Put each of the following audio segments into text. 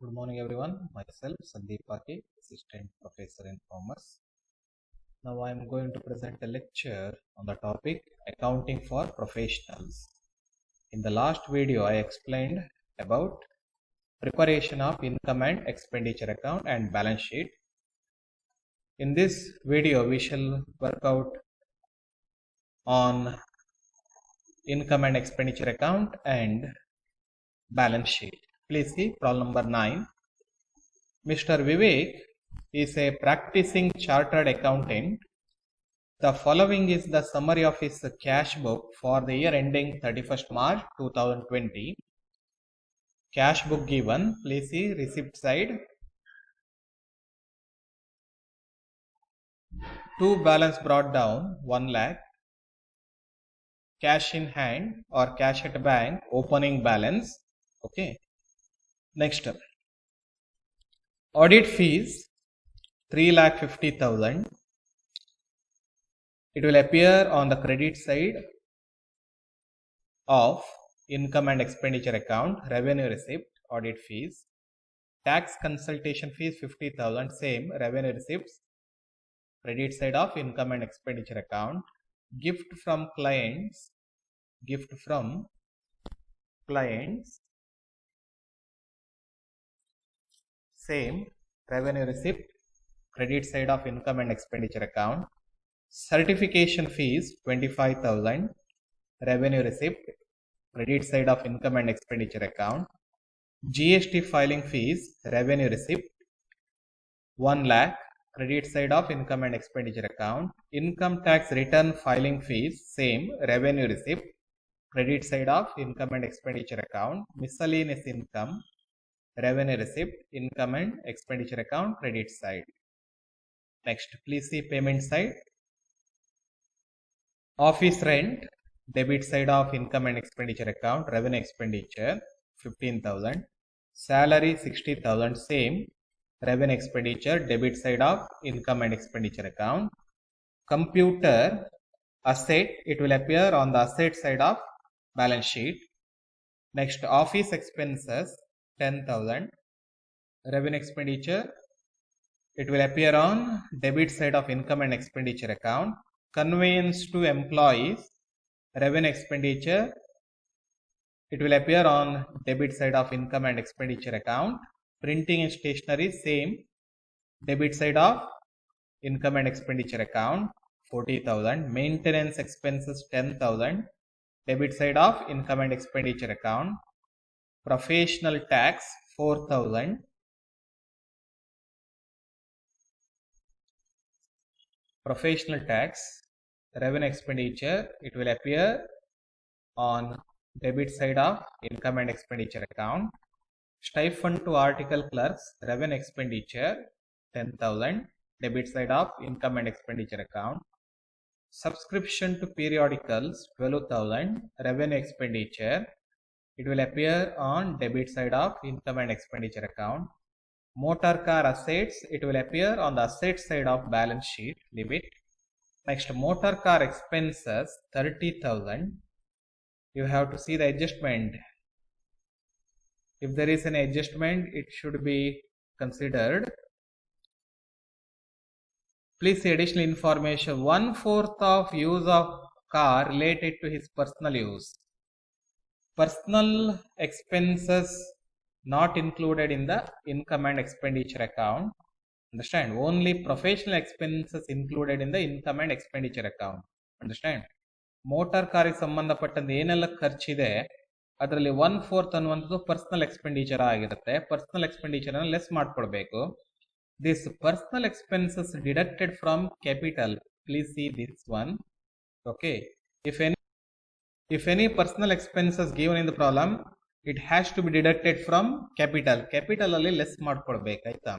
Good morning everyone, myself Sandeep Pake, Assistant Professor in Commerce. Now I am going to present a lecture on the topic Accounting for Professionals. In the last video I explained about preparation of income and expenditure account and balance sheet. In this video we shall work out on income and expenditure account and balance sheet. Please see problem number 9. Mr. Vivek is a practicing chartered accountant. The following is the summary of his cash book for the year ending 31st March 2020. Cash book given. Please see receipt side. To balance brought down 1 lakh. Cash in hand or cash at bank opening balance. Okay. Next. Audit fees 3,50,000. It will appear on the credit side of income and expenditure account, revenue receipt, audit fees. Tax consultation fees 50,000, same revenue receipts, credit side of income and expenditure account. Gift from clients, same revenue receipt, credit side of income and expenditure account. Certification fees 25,000, revenue receipt, credit side of income and expenditure account. GST filing fees, revenue receipt 1 lakh, credit side of income and expenditure account. Income tax return filing fees, same revenue receipt, credit side of income and expenditure account. Miscellaneous income, revenue receipt, income and expenditure account, credit side. Next, please see payment side. Office rent, debit side of income and expenditure account, revenue expenditure 15,000. Salary 60,000, same revenue expenditure, debit side of income and expenditure account. Computer asset, it will appear on the asset side of balance sheet. Next, office expenses 10,000. Revenue expenditure, it will appear on debit side of income and expenditure account. Conveyance to employees, revenue expenditure, it will appear on debit side of income and expenditure account. Printing and stationery, same debit side of income and expenditure account 40,000. Maintenance expenses 10,000, debit side of income and expenditure account. Professional tax 4,000. Professional tax, revenue expenditure, it will appear on debit side of income and expenditure account. Stipend to article clerks, revenue expenditure 10,000, debit side of income and expenditure account. Subscription to periodicals 12,000, revenue expenditure, it will appear on debit side of income and expenditure account. Motor car assets, it will appear on the asset side of balance sheet, limit. Next, motor car expenses 30,000. You have to see the adjustment. If there is an adjustment, it should be considered. Please see additional information. 1/4 of use of car related to his personal use. Personal expenses not included in the income and expenditure account. Understand? Only professional expenses included in the income and expenditure account. Understand? Motor ಕಾರಿಗೆ ಸಂಬಂಧಪಟ್ಟಂತೆ ಏನೆಲ್ಲ ಖರ್ಚಿದೆ ಅದರಲ್ಲಿ 1/4 ಅನ್ನುವಂಥದ್ದು personal expenditure ಆಗಿರುತ್ತೆ. Personal expenditure ಅನ್ನು less ಮಾಡ್ಕೊಳ್ಬೇಕು. This personal expenses deducted from capital. Please see this one. Okay, if any personal expenses given in the problem, it has to be deducted from capital ಅಲ್ಲಿ less ಮಾಡ್ಕೊಳ್ಬೇಕು, ಆಯ್ತಾ?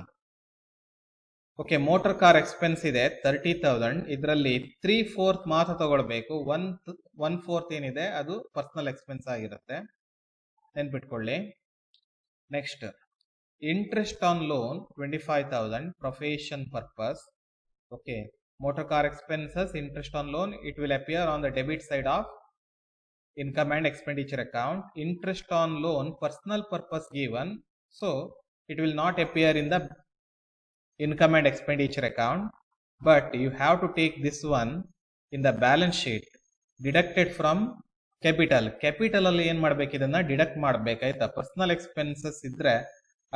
Okay, motor car expense ಇದೆ 30,000. ಇದರಲ್ಲಿ 3/4 ಮಾತ್ರ ತಗೊಳ್ಬೇಕು. 1/4 ಏನಿದೆ ಅದು personal expense ಆಗಿರುತ್ತೆ, ನೆನ್ಪಿಟ್ಕೊಳ್ಳಿ. Next, interest on loan 25,000, profession purpose. Okay, motor car expenses, interest on loan, it will appear on the debit side of income and expenditure account. Interest on loan, personal purpose given, so it will not appear in the income and expenditure account, but you have to take this one in the balance sheet deducted from capital ಅಲ್ಲಿ ಏನ್ ಮಾಡ್ಬೇಕು, ಇದನ್ನ deduct ಮಾಡ್ಬೇಕು ಆಯ್ತಾ. Personal expenses ಇದ್ರೆ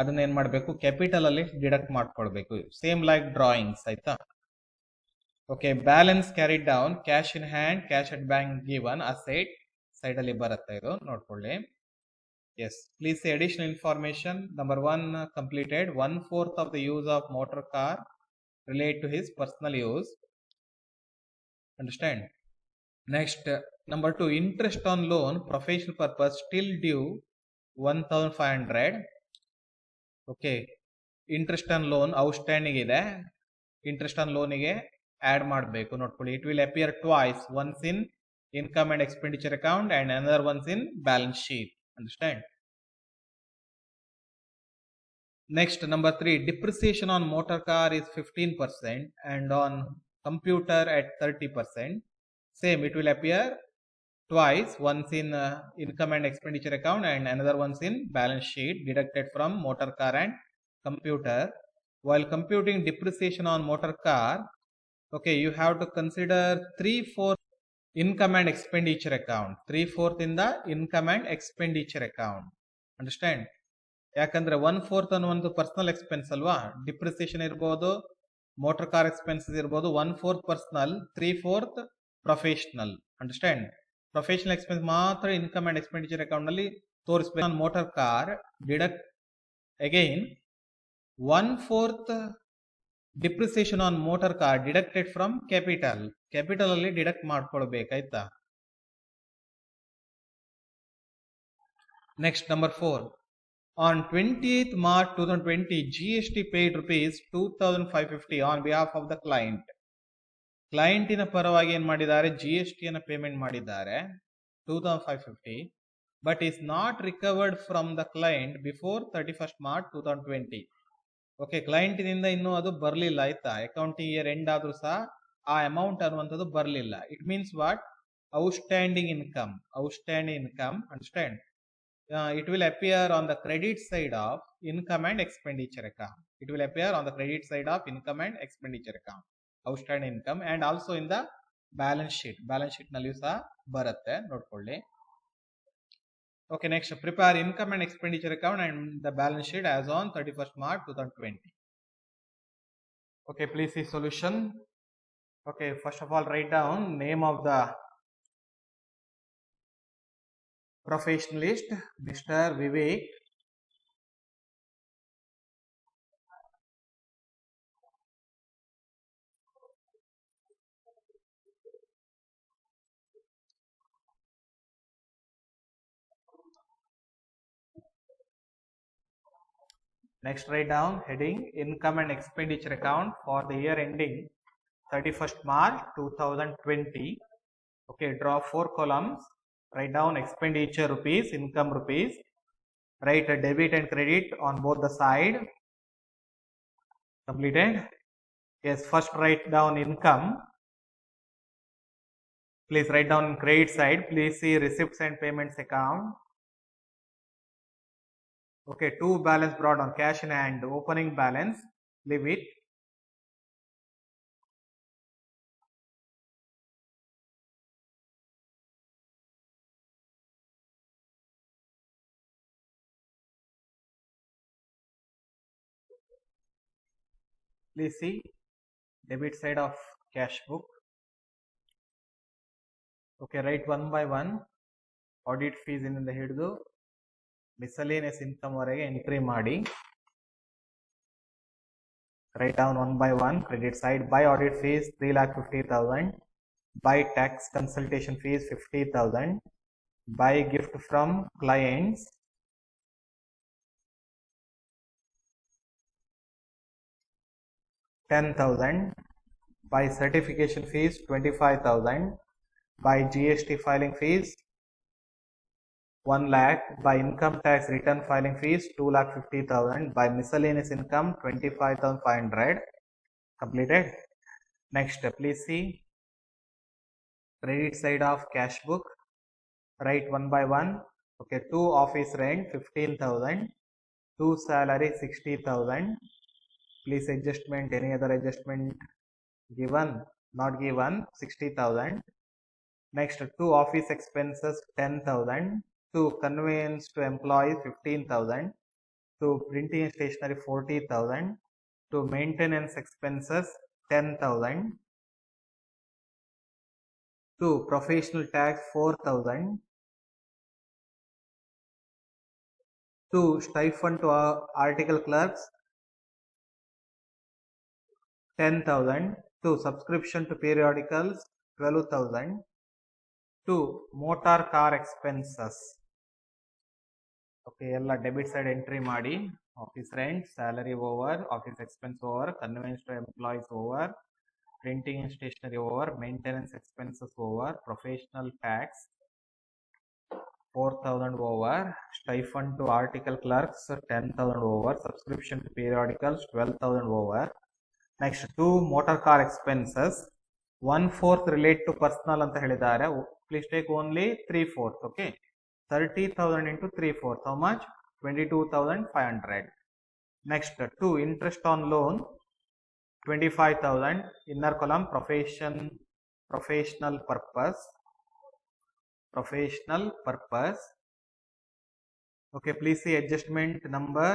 ಅದನ್ನ ಏನ್ ಮಾಡ್ಬೇಕು, ಕ್ಯಾಪಿಟಲ್ ಅಲ್ಲಿ ಡಿಡಕ್ಟ್ ಮಾಡ್ಕೊಳ್ಬೇಕು. ಸೇಮ್ ಲೈಕ್ ಡ್ರಾಯಿಂಗ್ಸ್ ಆಯ್ತಾ. Okay, balance carried down, cash in hand, cash at bank given, asset side ಅಲ್ಲಿ ಬರುತ್ತೆ, ಇದು ನೋಡ್ಕೊಳ್ಳಿ. Yes, please say additional information. Number 1 completed. 1/4 of the use of motor car relate to his personal use. Understand? Next, number 2, interest on loan, professional purpose, still due 1,500. Okay, interest on loan outstanding ide, interest on loan ಗೆ add ಮಾಡಬೇಕು ನೋಡ್ಕೊಳ್ಳಿ. It will appear twice, once in income and expenditure account and another once in balance sheet. Understand? Next, number 3, depreciation on motor car is 15% and on computer at 30%. Same, it will appear twice, once in income and expenditure account and another once in balance sheet deducted from motor car and computer. While computing depreciation on motor car, okay, you have to consider 3/4 income and expenditure account, 3/4 in the income and expenditure account. Understand? ಯಾಕಂದ್ರೆ 1/4 ಅನ್ನುವಂಥ personal expense ಅಲ್ವಾ, depreciation ಇರ್ಬೋದು, motor car expenses ಇರ್ಬೋದು. 1/4 personal, 3/4 professional. Understand? Professional expense ಮಾತ್ರ income and expenditure account ನಲ್ಲಿ ತೋರಿಸಬೇಕು. Motor car deduct again 1/4 depreciation on motor car deducted from capital, capital ಅಲ್ಲಿ deduct ಮಾಡ್ಕೊಳ್ಬೇಕಾಯ್ತಾ. Next, number 4, on 28th March 2020, GST paid rupees 2,550 on behalf of the client. ಕ್ಲೈಂಟಿನ ಪರವಾಗಿ ಏನ್ ಮಾಡಿದ್ದಾರೆ, GST ಅನ್ನು payment ಮಾಡಿದ್ದಾರೆ 2,550, but is not recovered from the client before 31st March 2020. Okay, ಕ್ಲೈಂಟಿನಿಂದ ಇನ್ನೂ ಅದು ಬರಲಿಲ್ಲ ಆಯ್ತಾ, ಅಕೌಂಟಿಂಗ್ ಇಯರ್ ಎಂಡ್ ಆದ್ರೂ ಸಹ ಆ ಅಮೌಂಟ್ ಅನ್ನುವಂಥದ್ದು ಬರಲಿಲ್ಲ. It means what, outstanding income, outstanding income. Understand? It will appear on the credit side of income and expenditure account. It will appear on the credit side of income and expenditure account, outstanding income, and also in the balance sheet. Balance sheet nalliyu saha barutte, nodkolli. Okay, next, prepare income and expenditure account and the balance sheet as on 31st March 2020. Okay, please see solution. Okay, first of all, write down name of the professionalist, Mr. Vivek. Next, write down heading income and expenditure account for the year ending 31st March 2020. Okay, draw 4 columns. Write down expenditure rupees, income rupees. Write a debit and credit on both the side. Completed? Yes, first write down income. Please write down credit side. Please see receipts and payments account. Okay, 2 balance brought on, cash in hand, opening balance, leave it. Please see debit side of cash book. Okay, write one by one. Audit fees ಇಂದ ಹಿಡಿದು miscellaneous income ವರೆಗೆ entry ಮಾಡಿ. Write down one by one. Credit side, buy audit fees 3,50,000, buy tax consultation fees 50,000, buy gift from clients 10,000, buy certification fees 25,000, buy GST filing fees 1 lakh, by income tax return filing fees 2,50,000, by miscellaneous income 25,500. Completed. Next, please see credit side of cash book. Write one by one. Okay, 2 office rent 15,000, 2 salary 60,000. Please adjustment, any other adjustment given, not given, 60,000. Next, 2 office expenses 10,000. 2 conveyance to employees 15,000. 2 printing and stationery 40,000. 2 maintenance expenses 10,000. 2 professional tax 4,000. 2 stipend to article clerks 10,000. 2 subscription to periodicals 12,000. 2 motor car expenses. Okay, ಎಲ್ಲ debit side entry ಮಾಡಿ. Office rent, salary over, office expense over, conveyance to employees over, printing and stationery over, maintenance expenses over, professional tax 4,000 over, stipend to article clerks 10,000 over, subscription to periodicals 12,000 over. Next, 2 motor car expenses 1/4 relate to personal anta helidare. Please take only 3/4. Okay, 30,000 into 3/4, how much? 22,500. Next, 2 interest on loan 25,000. Inner column professional purpose. Okay, please see adjustment number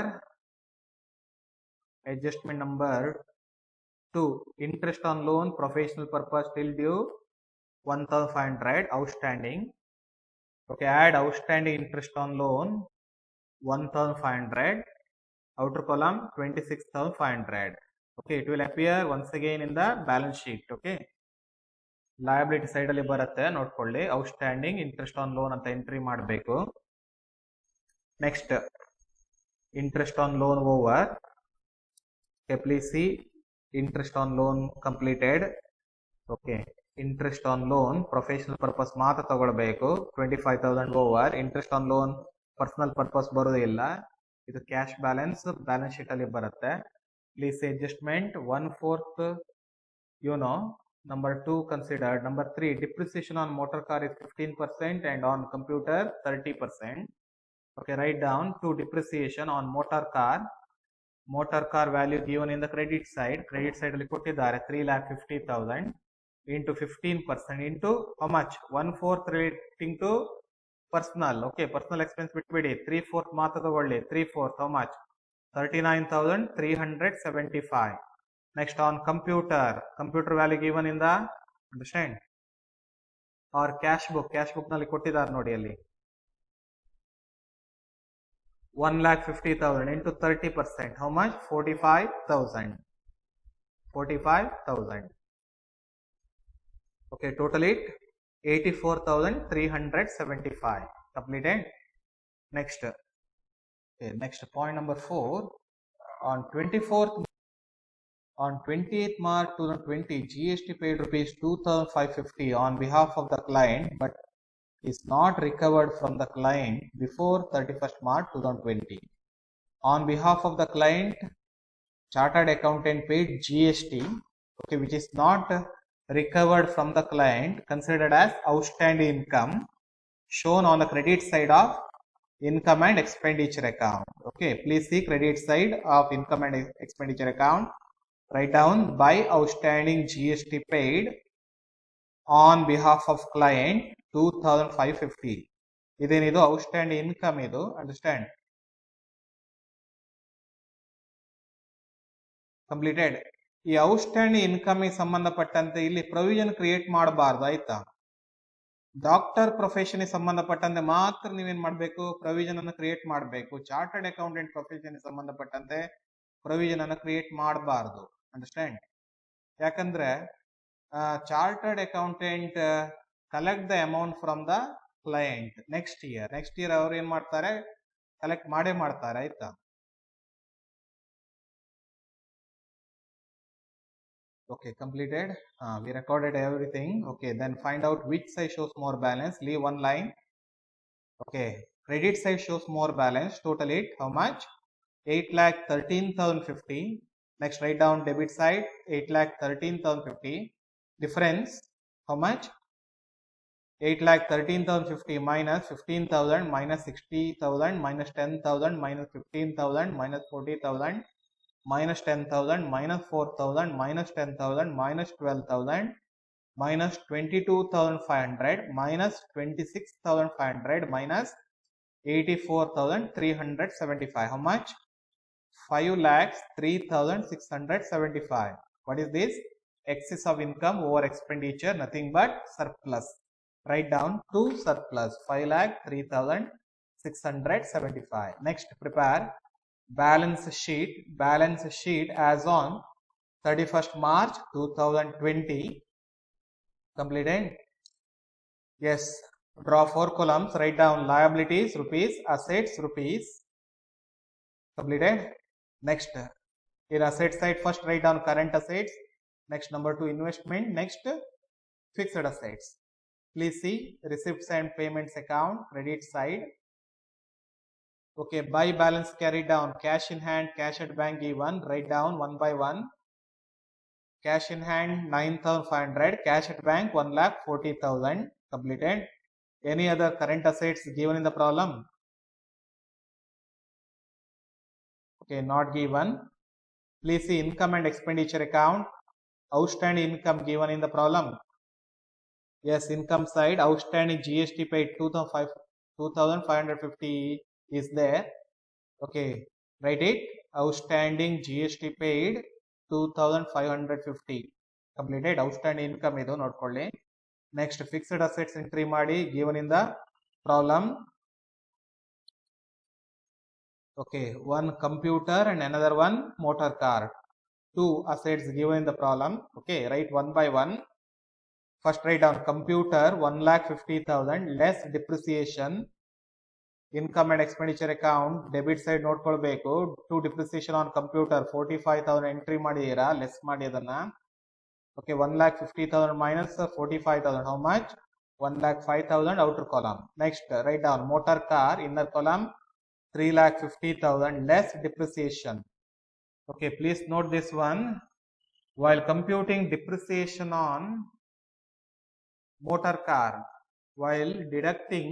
2. Interest on loan professional purpose till due 1,500 outstanding. Okay, add outstanding interest on loan 1,500. Outer column 26,500. Okay, it will appear once again in the balance sheet. Okay, liability side ಅಲ್ಲಿ ಬರುತ್ತೆ, ನೋಡ್ಕೊಳ್ಳಿ. Outstanding interest on loan ಅಂತ entry ಮಾಡಬೇಕು. Next, interest on loan over. Okay, please see interest on loan completed. Okay, interest on loan professional purpose ಮಾತ್ರ ತಗೊಳ್ಬೇಕು. 25,000 over. interest on loan personal purpose ಬರೋದಿಲ್ಲ, ಇದು cash balance sheet ಅಲ್ಲಿ ಬರುತ್ತೆ. Please say adjustment 1/4, number 2 considered. Number 3, depreciation on motor car is 15% and on computer 30%. Okay, write down 2 depreciation on motor car value given in the credit side ಅಲ್ಲಿ ಕೊಟ್ಟಿದ್ದಾರೆ 3,50,000 into 15% into how much? 1/4 relating to personal. Okay, personal expense ಬಿಟ್ಬಿಡಿ, 3/4 ಮಾತ್ರ ತಗೊಳ್ಳಿ. 3/4 how much? 39,375. Next, on computer value given in the understand or cash book ನಲ್ಲಿ ಕೊಟ್ಟಿದ್ದಾರೆ ನೋಡಿ, ಅಲ್ಲಿ 1,50,000 into 30%, how much? 45,000. Okay, total it 84,375. Completed. Next, point number 4. On 28th March 2020, GST paid rupees 2,550 on behalf of the client, but is not recovered from the client before 31st March 2020. On behalf of the client, chartered accountant paid GST, okay, which is not recovered from the client, considered as outstanding income, shown on the credit side of income and expenditure account. Okay, please see credit side of income and expenditure account. Write down by outstanding GST paid on behalf of client 2,550. ಇದೇನಿದು outstanding income, ಇದು understand. Completed. ಈ outstanding income ಗೆ ಸಂಬಂಧಪಟ್ಟಂತೆ ಇಲ್ಲಿ provision create ಮಾಡಬಾರ್ದು, ಆಯ್ತಾ? Doctor profession ಸಂಬಂಧಪಟ್ಟಂತೆ ಮಾತ್ರ ನೀವೇನ್ ಮಾಡಬೇಕು? ಪ್ರೊವಿಷನ್ ಅನ್ನು ಕ್ರಿಯೇಟ್ ಮಾಡಬೇಕು. ಚಾರ್ಟರ್ಡ್ ಅಕೌಂಟೆಂಟ್ ಪ್ರೊಫೆಷನ್ ಸಂಬಂಧಪಟ್ಟಂತೆ ಪ್ರೊವಿಷನ್ ಅನ್ನು ಕ್ರಿಯೇಟ್ ಮಾಡಬಾರ್ದು, ಅಂಡರ್ಸ್ಟ್ಯಾಂಡ್? ಯಾಕಂದ್ರೆ chartered accountant collect the amount from the client next year ಅವ್ರು ಏನ್ ಮಾಡ್ತಾರೆ? ಕಲೆಕ್ಟ್ ಮಾಡೇ ಮಾಡ್ತಾರೆ, ಆಯ್ತಾ? Okay, completed. We recorded everything. Okay, then find out which side shows more balance. Leave one line. Okay, credit side shows more balance. Total it how much? 8,13,050. Next, write down debit side 8,13,050. Difference how much? 8,13,050 minus 15,000 minus 60,000 minus 10,000 minus 15,000 minus 40,000 minus 10,000 minus 4,000 minus 10,000 minus 12,000 minus 22,500 minus 26,500 minus 84,375. How much? 5,03,675. What is this? Excess of income over expenditure, nothing but surplus. Write down to surplus, 5,03,675. Next, prepare balance sheet. Balance sheet as on 31st March 2020. Completed? Yes. Draw 4 columns. Write down liabilities, rupees, assets, rupees. Completed? Next, in asset side, first write down current assets. Next, number 2, investment. Next, fixed assets. Please see receipts and payments account, credit side. Okay, buy balance carried down. Cash in hand, cash at bank given. Write down one by one. Cash in hand 9,500. Cash at bank 1,40,000. Completed. Any other current assets given in the problem? Okay, not given. Please see income and expenditure account. Outstanding income given in the problem. Yes, income side, outstanding GST paid 2,550 is there. Okay, write it. Outstanding GST paid 2,550. Completed. Outstanding income idu nodಕೊಳ್ಳಿ. Next, fixed assets entry ಮಾಡಿ given in the problem. Okay, one computer and another one motor car. Two assets given in the problem. Okay, write one by one. First write down computer 1,50,000 less depreciation. Income and expenditure account debit side ನೋಡ್ಕೊಳ್ಬೇಕು. To depreciation on computer 45,000 entry ಮಾಡಿದೀರಾ, less ಮಾಡಿ ಅದನ್ನ. Okay, 1,50,000 minus 45,000. How much? 1,05,000 outer column. Next, write down motor car inner column 3,50,000 less depreciation. Okay, please note this one. While computing depreciation on motor car, while deducting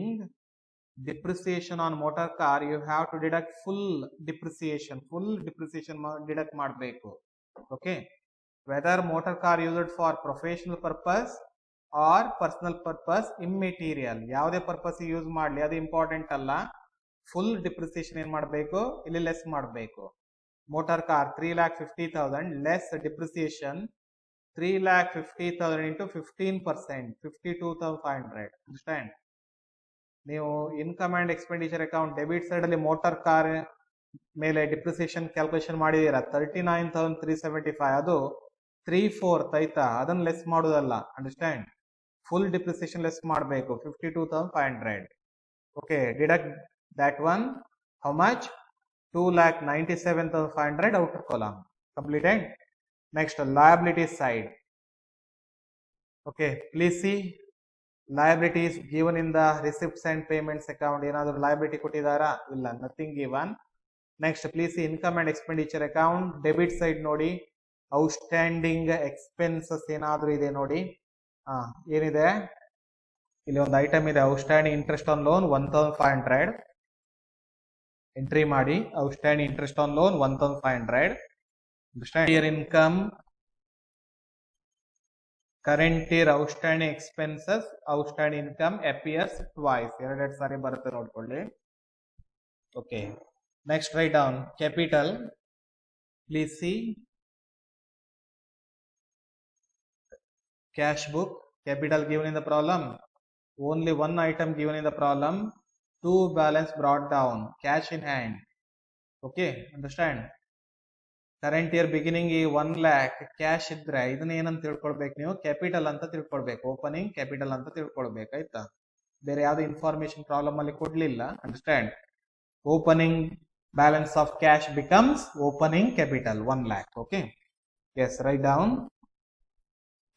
depreciation on motor car, you have to deduct full depreciation deduct ಮಾಡಬೇಕು. Okay, whether motor car used for professional purpose or personal purpose, immaterial. ಯಾವುದೇ purpose use ಮಾಡಲಿ ಅದು important ಅಲ್ಲ. Full depreciation ಏನ್ ಮಾಡಬೇಕು, ಇಲ್ಲಿ less ಮಾಡಬೇಕು. Motor car 3,50,000 less depreciation 3,50,000 into 15%, 52,500. Understand? ನೀವು income and expenditure account debit side ಅಲ್ಲಿ ಮೋಟಾರ್ ಕಾರ್ ಮೇಲೆ ಡಿಪ್ರಿಸಿಯೇಷನ್ ಕ್ಯಾಲ್ಕುಲೇಷನ್ ಮಾಡಿದೀರಾ 39,375. ಅದು 3/4 ಆಯ್ತಾ, ಅದನ್ನ ಲೆಸ್ ಮಾಡೋದಲ್ಲ. ಅಂಡರ್ಸ್ಟ್ಯಾಂಡ್? ಫುಲ್ ಡಿಪ್ರಿಸಿಯೇಷನ್ ಲೆಸ್ ಮಾಡಬೇಕು, 52,500. Okay, deduct that one. How much? 2,97,500 outer column. Completed. Next, liability side. Okay, please see liabilities given in the receipts and payments account. Enadru liability ಕೊಟ್ಟಿದಾರಾ? ಇಲ್ಲ, nothing given. Next, please see income and expenditure account. Debit side ನೋಡಿ, outstanding expenses ಏನಾದ್ರೂ ಇದೆ ನೋಡಿ. ಏನಿದೆ ಇಲ್ಲಿ ಒಂದು item ಇದೆ, outstanding interest on loan 1,500. Entry ಮಾಡಿ outstanding interest on loan 1,500. year income, current year outstanding expenses, outstanding income appears twice. ಎರಡು ಸಾರಿ ಬರುತ್ತೆ ನೋಡ್ಕೊಳ್ಳಿ. Okay, next write down capital. Please see cash book. Capital given in the problem, only one item given in the problem, two balance brought down, cash in hand. Okay, understand? Current year beginning 1 lakh cash ಇದ್ರೆ ಇದನ್ನ ಏನಂತ ತಿಳ್ಕೊಳ್ಬೇಕು ನೀವು, capital ಅಂತ ತಿಳ್ಕೊಳ್ಬೇಕು. Opening capital ಅಂತ ತಿಳ್ಕೊಳ್ಬೇಕು, ಆಯ್ತಾ? ಬೇರೆ ಯಾವ್ದು ಇನ್ಫಾರ್ಮೇಶನ್ ಪ್ರಾಬ್ಲಮ್ ಅಲ್ಲಿ ಕೊಡ್ಲಿಲ್ಲ. Understand? Opening balance of cash becomes opening capital 1 lakh. Okay, yes, write down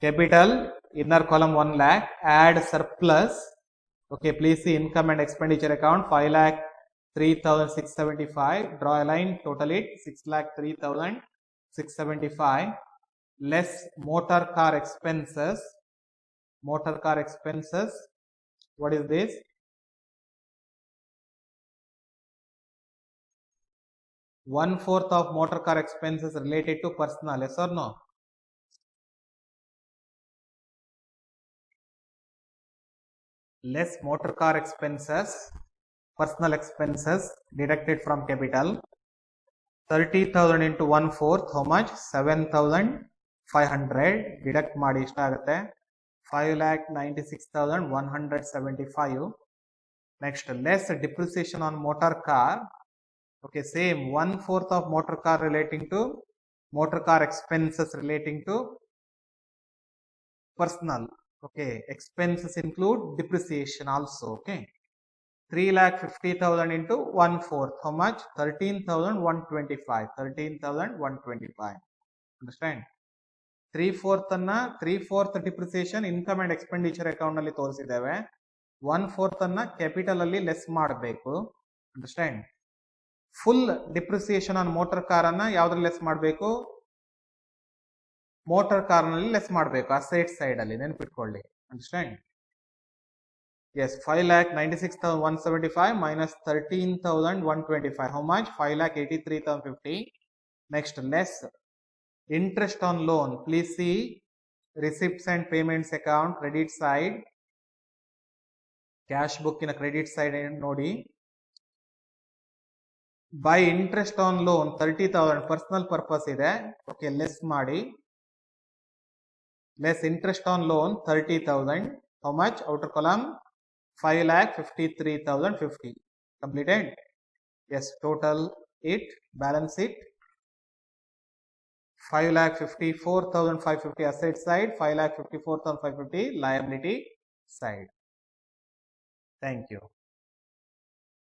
capital inner column 1 lakh, add surplus. Okay, please see income and expenditure account 5,03,675. Draw a line, total it 6,03,675 less motor car expenses. What is this? One-fourth of motor car expenses related to personal, yes or no? Less motor car expenses, personal expenses deducted from capital. 30,000 into 1/4, how much? 7,500. Deduct ಮಾಡಿ ಎಷ್ಟಾಗುತ್ತೆ? 5,96,175. Next, less depreciation on motor car. Okay, same 1/4 of motor car relating to motor car expenses relating to personal. Okay, expenses include depreciation also. Okay, 3,50,000 into 1/4, how much? 13,125. 13,125. Understand? 3/4 ಅನ್ನ 3/4 depreciation income and expenditure account ನಲ್ಲಿ ತೋರಿಸಿದ್ದೇವೆ. 1/4 ಅನ್ನ capital ಅಲ್ಲಿ less ಮಾಡಬೇಕು. Understand? Full depreciation on motor car ಅನ್ನ ಯಾವ್ದ್ರಲ್ಲಿ less ಮಾಡಬೇಕು? Motor car ನಲ್ಲಿ ಲೆಸ್ ಮಾಡಬೇಕು, ಅಸೆಟ್ ಸೈಡ್ ಅಲ್ಲಿ, ನೆನಪಿಟ್ಕೊಳ್ಳಿ. Understand? Yes, 5,96,175 minus 13,125. how much? 5,83,050. Next, less interest on loan. Please see receipts and payments account, credit side, cash book in a credit side ನೋಡಿ. By interest on loan 30,000 personal purpose ಇದೆ. Okay, less ಮಾಡಿ. Less interest on loan 30,000. how much? outer column 5,53,050. completed? Yes, total it, balance it. 5,54,550 asset side, 5,54,550 liability side. Thank you.